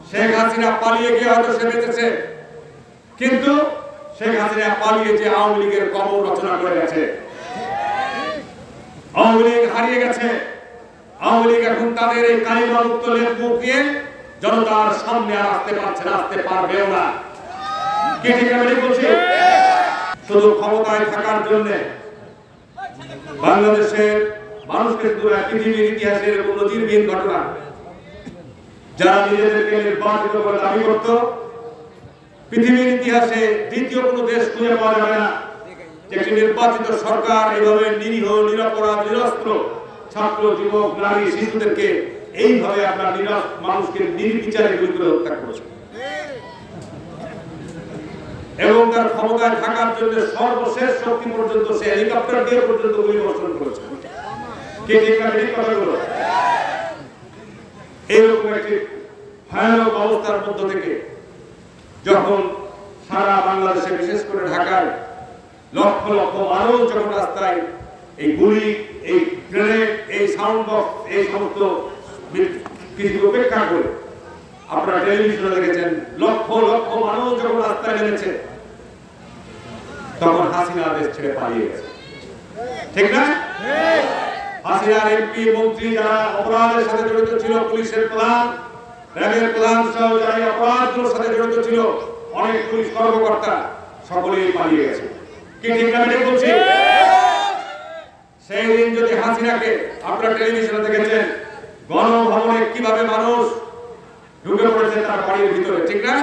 শেখ হাসিনা পালিয়ে গিয়ে হয়তো সে বেঁচেছে, কিন্তু শেখ হাসিনা পালিয়ে যে আওয়ামী লীগের কবর রচনা করে গেছে। আওয়ামী লীগ হারিয়ে গেছে। আওয়ামী লীগ এখন তাদের এই কালিমামুক্ত লেপ মুখিয়ে জনতার সামনে আসতে পারছে না, আসতে পারবেও না। কে ঠিক আমি বলছি? শুধু ক্ষমতায় থাকার জন্য বাংলাদেশের মানুষকে পৃথিবীর ইতিহাসের কোন নজিরবিহীন ঘটনা, যারা নিজেদেরকে নির্বাচিত করে দাবি করত, পৃথিবীর ইতিহাসে দ্বিতীয় কোন দেশ খুঁজে পাওয়া যাবে না যে একটি নির্বাচিত সরকার এইভাবে নিরীহ, নিরপরাধ, নিরস্ত্র ছাত্র, যুবক, নারী, শিশুদেরকে এইভাবে আপনার মানুষকে নির্বিচারে গুলি করে হত্যা করেছে এবং তার ক্ষমতায় থাকার জন্য সর্বশেষ শক্তি পর্যন্ত সে হেলিকপ্টার দিয়ে পর্যন্ত গুলি বর্ষণ করেছে। কে ঠিক না ঠিক কথাগুলো? এইরকম একটি ভয়ানক অবস্থার মধ্য থেকে যখন সারা বাংলাদেশে, বিশেষ করে ঢাকায় লক্ষ লক্ষ মানুষ যখন রাস্তায় এই গুলি, এই গ্রেনেড, এই সাউন্ড বক্স, এই সমস্ত কিছু উপেক্ষা করে, আপনারা টেলিভিশনে দেখেছেন লক্ষ লক্ষ মানুষ যখন রাস্তায় নেমেছে, তখন হাসিনা দেশ ছেড়ে পালিয়ে গেছে। ঠিক না? হাসিনার এমপি, মন্ত্রী যারা অপরাধের সাথে জড়িত ছিল, পুলিশের প্রধান, র্যাবের প্রধান সহ যারা অপরাধগুলোর সাথে জড়িত ছিল, অনেক পুলিশ কর্মকর্তা, সকলেই পালিয়ে গেছে। কি ঠিক না ঠিক বলছি? সেই দিন যদি হাসিনাকে আপনারা টেলিভিশনে দেখেছেন গণভবনে কিভাবে মানুষ ঢুকে পড়েছে তার বাড়ির ভিতরে, ঠিক না?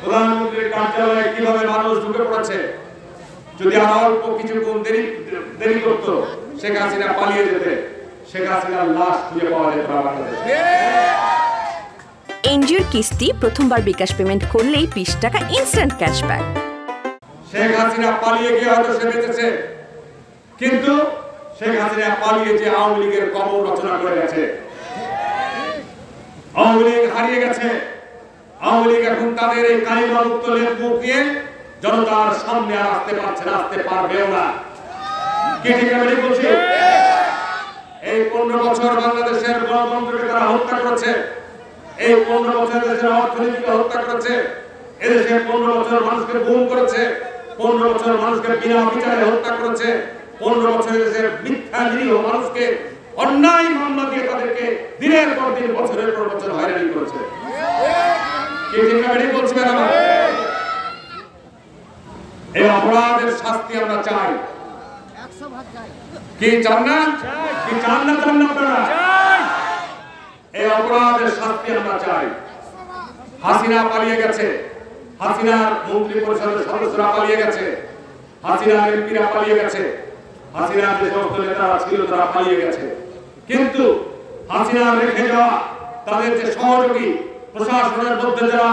প্রধানমন্ত্রীর কার্যালয়ে কিভাবে মানুষ ঢুকে পড়েছে, যদি আর অল্প কিছুক্ষণ দেরি করতো শেখ হাসিনা পালিয়ে যেতে, শেখ হাসিনার লাশ খুঁজে পাওয়া যেত না বাংলাদেশে। এনজিওর কিস্তি প্রথমবার বিকাশ পেমেন্ট করলেই 20 টাকা ইনস্ট্যান্ট ক্যাশব্যাক। শেখ হাসিনা পালিয়ে গিয়ে হয়তো সে বেঁচেছে, কিন্তু শেখ হাসিনা পালিয়ে যে আওয়ামী লীগের কবর রচনা করে গেছে। আওয়ামী লীগ হারিয়ে গেছে। আওয়ামী লীগ এখন তাদের এই কালিমামুক্ত লেপ মুখিয়ে জনতার সামনে আসতে পারছে না, আসতে পারবেও না। কে ঠিক আমি বলছি? এই 15 বছর বাংলাদেশের গণতন্ত্রকে তারা হত্যা করেছে। এই 15 বছর দেশের অর্থনীতিকে হত্যা করেছে। এদেশে 15 বছর মানুষকে গুম করেছে। 15 বছর মানুষকে বিনা বিচারে হত্যা করেছে। 15 বছর দেশের মিথ্যা নিরীহ মানুষকে অন্যায় মামলা দিয়ে তাদেরকে দিনের পর দিন, বছরের পর বছর হয়রানি করেছে। কে ঠিক আমি বলছি ম্যাডাম? এই অপরাধের শাস্তি আমরা চাই। কি চান না? কি চান না? চান না আপনারা? এই অপরাধের শাস্তি আমরা চাই। হাসিনা পালিয়ে গেছে, হাসিনার মন্ত্রী পরিষদের সদস্যরা পালিয়ে গেছে, হাসিনার এমপিরা পালিয়ে গেছে, হাসিনার যে সমস্ত নেতারা ছিল তারা পালিয়ে গেছে, কিন্তু হাসিনা রেখে যাওয়া তাদের যে সহযোগী প্রশাসনের মধ্যে যারা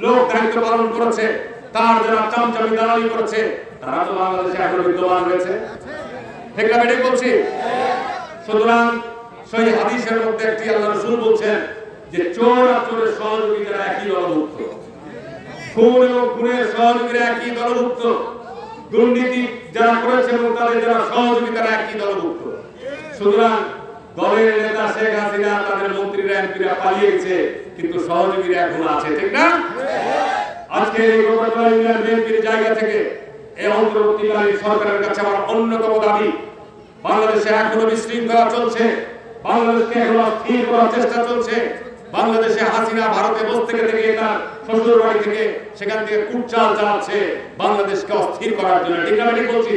লোক দায়িত্ব পালন করেছে, তার যারা চামচামি দালালি করেছে, তারা তো বাংলাদেশে এখনো বিদ্যমান রয়েছে। ঠিক না বেঠিক বলছি? সুতরাং সেই হাদিসের মধ্যে একটি আল্লাহ রাসূল বলছেন যে চোর আর চোরের সহযোগীরা একই দলভুক্ত, খুন এবং খুনের সহযোগীরা একই দলভুক্ত, দুর্নীতি যারা করেছে এবং তাদের যারা সহযোগী তারা একই দলভুক্ত। সুতরাং দলের নেতা শেখ হাসিনা, তাদের মন্ত্রীরা, এমপিরা পালিয়ে গেছে, কিন্তু সহযোগীরা এখনো আছে। ঠিক না? আজকে এই গোপালগঞ্জ ইউনিয়ন বিএনপির জায়গা থেকে এই অন্তর্বর্তীকালীন সরকারের কাছে আমার অন্যতম দাবি, বাংলাদেশে এখনো বিশৃঙ্খলা চলছে, বাংলাদেশকে এখনো অস্থির করার চেষ্টা চলছে। বাংলাদেশে হাসিনা ভারতে বসে থেকে তার শ্বশুর বাড়ি থেকে সেখান থেকে কুটচাল চালাচ্ছে বাংলাদেশকে অস্থির করার জন্য। ঠিক না? বলছি